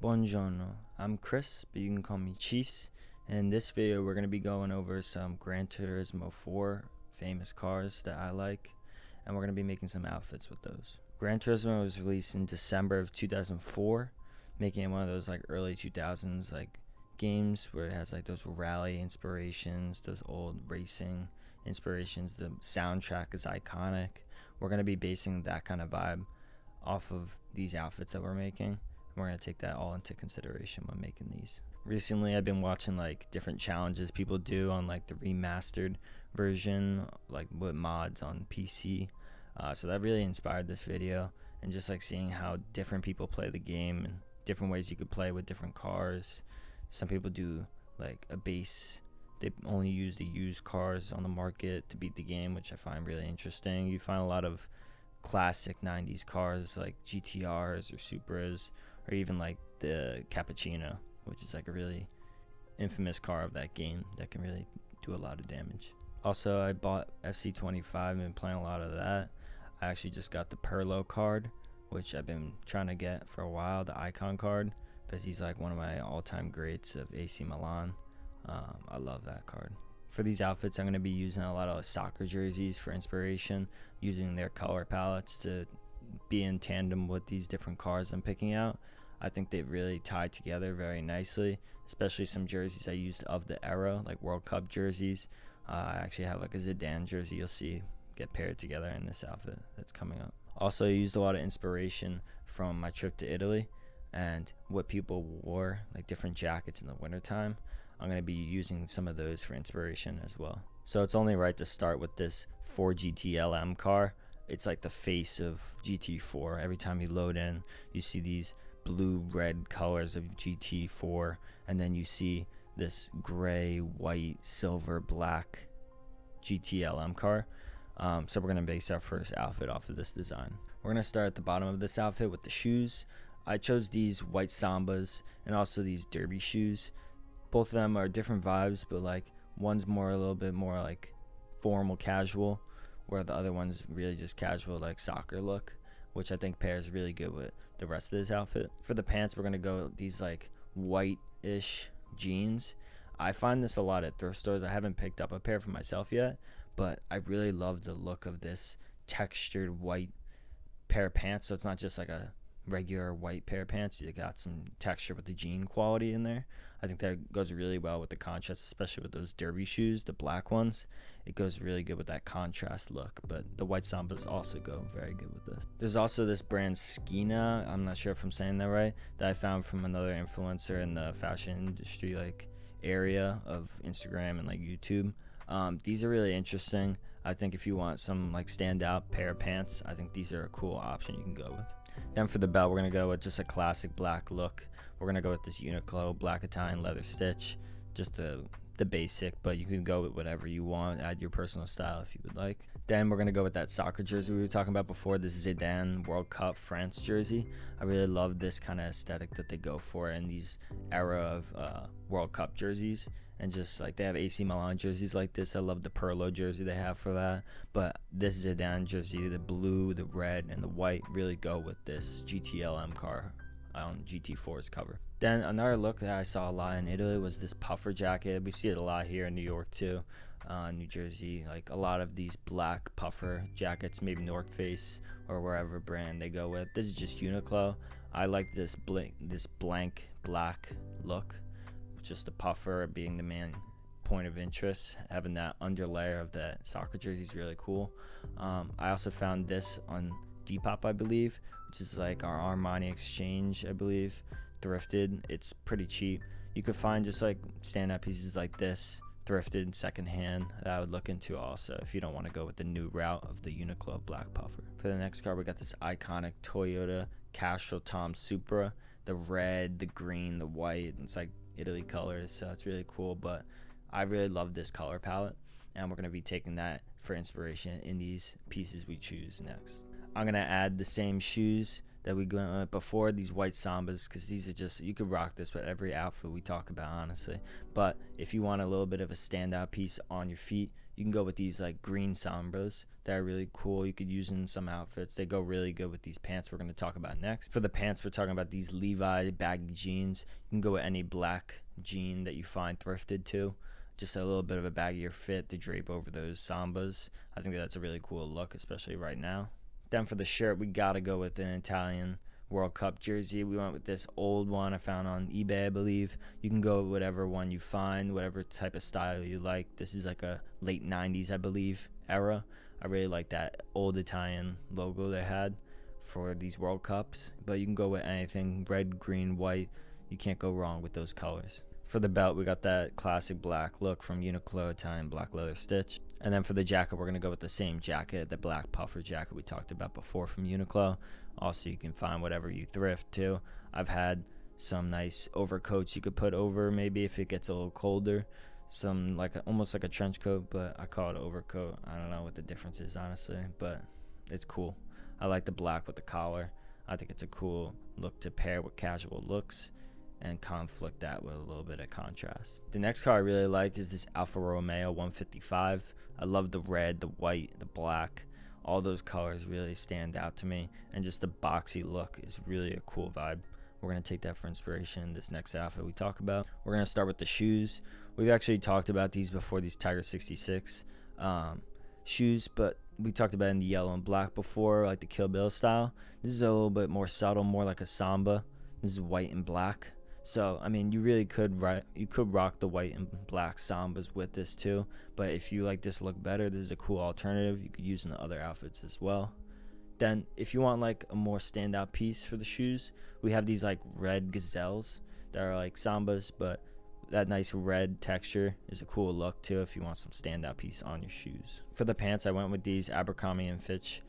Buongiorno, I'm Chris, but you can call me Cheese. In this video, we're going to be going over some Gran Turismo 4 famous cars that I like, and we're going to be making some outfits with those. Gran Turismo was released in December of 2004, making it one of those like early 2000s like games where it has like those rally inspirations, those old racing inspirations. The soundtrack is iconic. We're going to be basing that kind of vibe off of these outfits that we're making. We're going to take that all into consideration when making these. Recently, I've been watching like different challenges people do on like the remastered version, like with mods on PC. So that really inspired this video, and just like seeing how different people play the game and different ways you could play with different cars. Some people do like a base. They only use the used cars on the market to beat the game, which I find really interesting. You find a lot of classic 90s cars like GTRs or Supras, or even like the Cappuccino, which is like a really infamous car of that game that can really do a lot of damage. Also, I bought FC25 and been playing a lot of that. I actually just got the Perlo card, which I've been trying to get for a while, the Icon card, because he's like one of my all-time greats of AC Milan. I love that card. For these outfits, I'm going to be using a lot of soccer jerseys for inspiration, using their color palettes to be in tandem with these different cars I'm picking out. I think they really tie together very nicely, especially some jerseys I used of the era, like World Cup jerseys. I actually have like a Zidane jersey you'll see get paired together in this outfit that's coming up. Also, I used a lot of inspiration from my trip to Italy and what people wore, like different jackets in the wintertime. I'm going to be using some of those for inspiration as well. So it's only right to start with this 4GT car. It's like the face of GT4. Every time you load in, you see these blue-red colors of GT4, and then you see this gray, white, silver, black GT car. So we're going to base our first outfit off of this design. We're going to start at the bottom of this outfit with the shoes. I chose these white Sambas and also these derby shoes. Both of them are different vibes, but like one's a little bit more like formal casual, where the other one's really just casual like soccer look, which I think pairs really good with the rest of this outfit. For the pants, we're gonna go with these like white-ish jeans. I find this a lot at thrift stores. I haven't picked up a pair for myself yet, but I really love the look of this textured white pair of pants. So it's not just like a regular white pair of pants. You got some texture with the jean quality in there. I think that goes really well with the contrast, especially with those derby shoes, the black ones. It goes really good with that contrast look, but the white Sambas also go very good with this. There's also this brand Skina, I'm not sure if I'm saying that right, that I found from another influencer in the fashion industry like area of Instagram and like YouTube. These are really interesting. I think if you want some like standout pair of pants, I think these are a cool option you can go with. Then for the belt, we're going to go with just a classic black look. We're going to go with this Uniqlo black Italian leather stitch, just the basic, but you can go with whatever you want, add your personal style if you would like. Then we're going to go with that soccer jersey we were talking about before, this Zidane World Cup France jersey. I really love this kind of aesthetic that they go for in these era of World Cup jerseys. And just like they have AC Milan jerseys like this. I love the Perlo jersey they have for that. But this Zidane jersey, the blue, the red, and the white really go with this GTLM car on GT4's cover. Then another look that I saw a lot in Italy was this puffer jacket. We see it a lot here in New York too, New Jersey. Like a lot of these black puffer jackets, maybe North Face or wherever brand they go with. This is just Uniqlo. I like this blank black look. Just the puffer being the main point of interest, having that underlayer of the soccer jersey is really cool. I also found this on Depop, I believe, which is like our Armani exchange, I believe, thrifted. It's pretty cheap. You could find just like standout pieces like this thrifted secondhand that I would look into also if you don't want to go with the new route of the Uniqlo black puffer. For the next car, we got this iconic Toyota Castrol Supra, the red, the green, the white. It's like Italy colors, so it's really cool, but I really love this color palette, and we're going to be taking that for inspiration in these pieces we choose next. I'm going to add the same shoes that we went with before, these white Sambas, because these are just, you could rock this with every outfit we talk about, honestly. But if you want a little bit of a standout piece on your feet, you can go with these like green Sambas that are really cool. You could use in some outfits. They go really good with these pants we're going to talk about next. For the pants, we're talking about these Levi baggy jeans. You can go with any black jean that you find thrifted too. Just a little bit of a baggier fit to drape over those Sambas. I think that's a really cool look, especially right now. Then for the shirt, we gotta go with an Italian World Cup jersey. We went with this old one I found on eBay, I believe. You can go with whatever one you find, whatever type of style you like. This is like a late 90s, I believe, era. I really like that old Italian logo they had for these World Cups. But you can go with anything, red, green, white. You can't go wrong with those colors. For the belt, we got that classic black look from Uniqlo, Italian black leather stitch. And then for the jacket, we're going to go with the same jacket, the black puffer jacket we talked about before from Uniqlo. Also, you can find whatever you thrift too. I've had some nice overcoats you could put over maybe if it gets a little colder. Some like almost like a trench coat, but I call it overcoat. I don't know what the difference is, honestly, but it's cool. I like the black with the collar. I think it's a cool look to pair with casual looks and conflict that with a little bit of contrast. The next car I really like is this Alfa Romeo 155. I love the red, the white, the black. All those colors really stand out to me, and just the boxy look is really a cool vibe. We're going to take that for inspiration in this next outfit we talk about. We're going to start with the shoes. We've actually talked about these before, these Tiger 66 shoes, but we talked about in the yellow and black before, like the Kill Bill style. This is a little bit more subtle, more like a Samba. This is white and black. So, I mean, you really could rock the white and black Sambas with this too. But if you like this look better, this is a cool alternative. You could use in the other outfits as well. Then, if you want like a more standout piece for the shoes, we have these like red gazelles that are like Sambas, but that nice red texture is a cool look too if you want some standout piece on your shoes. For the pants, I went with these Abercrombie & Fitch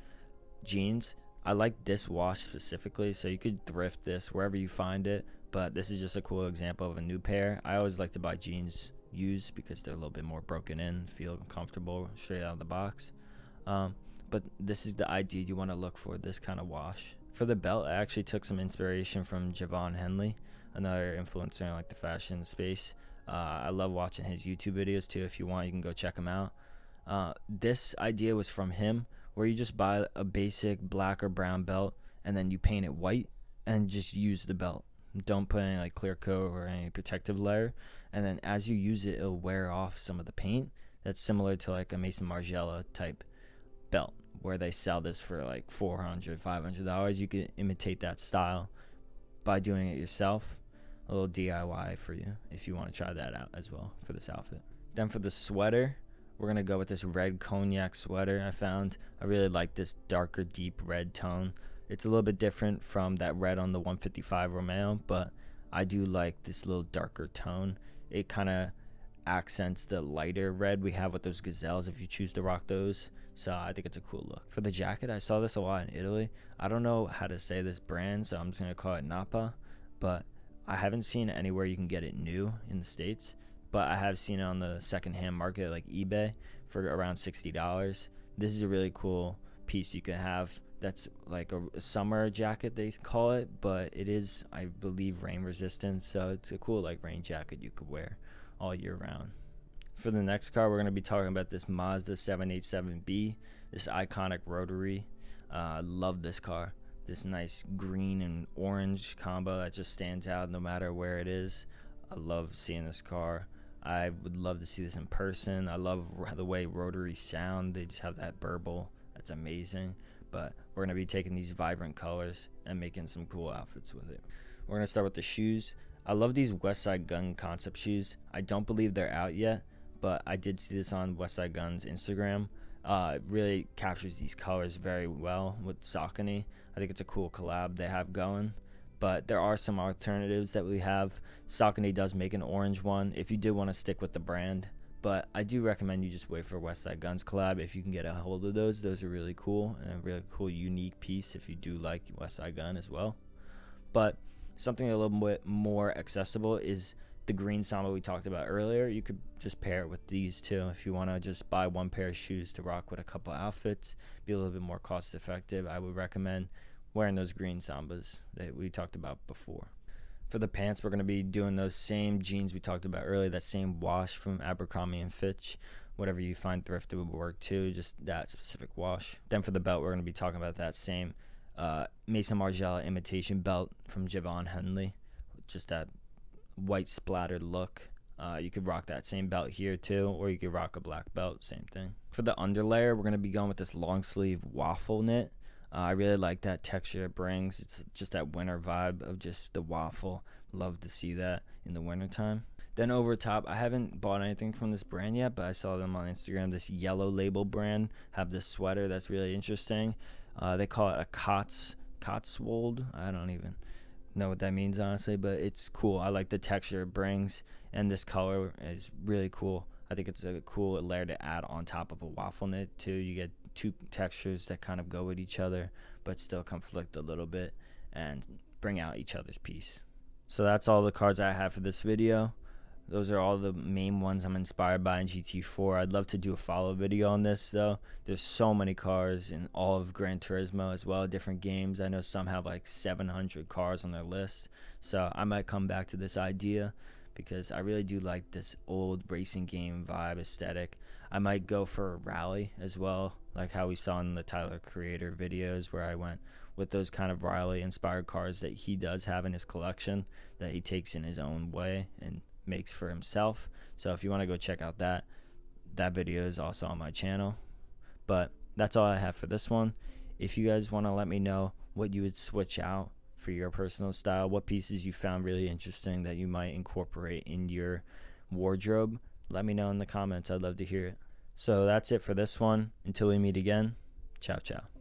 jeans. I like this wash specifically, so you could thrift this wherever you find it. But this is just a cool example of a new pair. I always like to buy jeans used because they're a little bit more broken in, feel comfortable straight out of the box. But this is the idea you want to look for, this kind of wash. For the belt, I actually took some inspiration from Javon Henley, another influencer in like the fashion space. I love watching his YouTube videos too. If you want, you can go check him out. This idea was from him, where you just buy a basic black or brown belt and then you paint it white and just use the belt. Don't put any like clear coat or any protective layer, and then as you use it, it'll wear off some of the paint. That's similar to like a Mason Margiela type belt where they sell this for like $400-$500. You can imitate that style by doing it yourself. A little DIY for you if you want to try that out as well for this outfit. Then for the sweater, we're going to go with this red cognac sweater I found. I really like this darker, deep red tone. It's a little bit different from that red on the 155 Romeo, but I do like this little darker tone. It kind of accents the lighter red we have with those gazelles if you choose to rock those. So I think it's a cool look. For the jacket, I saw this a lot in Italy. I don't know how to say this brand, so I'm just going to call it Nappa, but I haven't seen it anywhere you can get it new in the States, but I have seen it on the secondhand market like eBay for around $60. This is a really cool piece you can have. That's like a summer jacket, they call it, but it is, I believe, rain resistant, so it's a cool like rain jacket you could wear all year round. For the next car, we're going to be talking about this Mazda 787B, this iconic rotary. I love this car. This nice green and orange combo that just stands out no matter where it is. I love seeing this car. I would love to see this in person. I love the way rotaries sound. They just have that burble. That's amazing. But we're going to be taking these vibrant colors and making some cool outfits with it. We're going to start with the shoes. I love these West Side Gun concept shoes. I don't believe they're out yet, but I did see this on West Side Gun's Instagram. It really captures these colors very well with Saucony. I think it's a cool collab they have going. But there are some alternatives that we have. Saucony does make an orange one if you do want to stick with the brand. But I do recommend you just wait for West Side Gun's collab if you can get a hold of those. Those are really cool and a really cool, unique piece if you do like West Side Gun as well. But something a little bit more accessible is the green Samba we talked about earlier. You could just pair it with these two if you want to just buy one pair of shoes to rock with a couple outfits. Be a little bit more cost effective. I would recommend wearing those green Sambas that we talked about before. For the pants, we're going to be doing those same jeans we talked about earlier, that same wash from Abercrombie and Fitch. Whatever you find thrifted would work too, just that specific wash. Then for the belt, we're going to be talking about that same Mason Margiela imitation belt from Javon Henley, just that white splattered look. You could rock that same belt here too, or you could rock a black belt, same thing. For the underlayer, we're going to be going with this long sleeve waffle knit. I really like that texture it brings. It's just that winter vibe of just the waffle. Love to see that in the wintertime. Then over top, I haven't bought anything from this brand yet, but I saw them on Instagram. This Yellow Label brand have this sweater that's really interesting. They call it a Cotswold. I don't even know what that means, honestly, but it's cool. I like the texture it brings, and this color is really cool. I think it's a cool layer to add on top of a waffle knit too. You get two textures that kind of go with each other but still conflict a little bit and bring out each other's piece. So that's all the cars I have for this video. Those are all the main ones I'm inspired by in GT4. I'd love to do a follow video on this though. There's so many cars in all of Gran Turismo as well, different games. I know some have like 700 cars on their list, so I might come back to this idea because I really do like this old racing game vibe aesthetic. I might go for a rally as well, like how we saw in the Tyler Creator videos, where I went with those kind of rally inspired cars that he does have in his collection that he takes in his own way and makes for himself. So if you want to go check out that video is also on my channel. But that's all I have for this one. If you guys want to let me know what you would switch out for your personal style, what pieces you found really interesting that you might incorporate in your wardrobe, let me know in the comments. I'd love to hear it. So that's it for this one. Until we meet again, ciao ciao.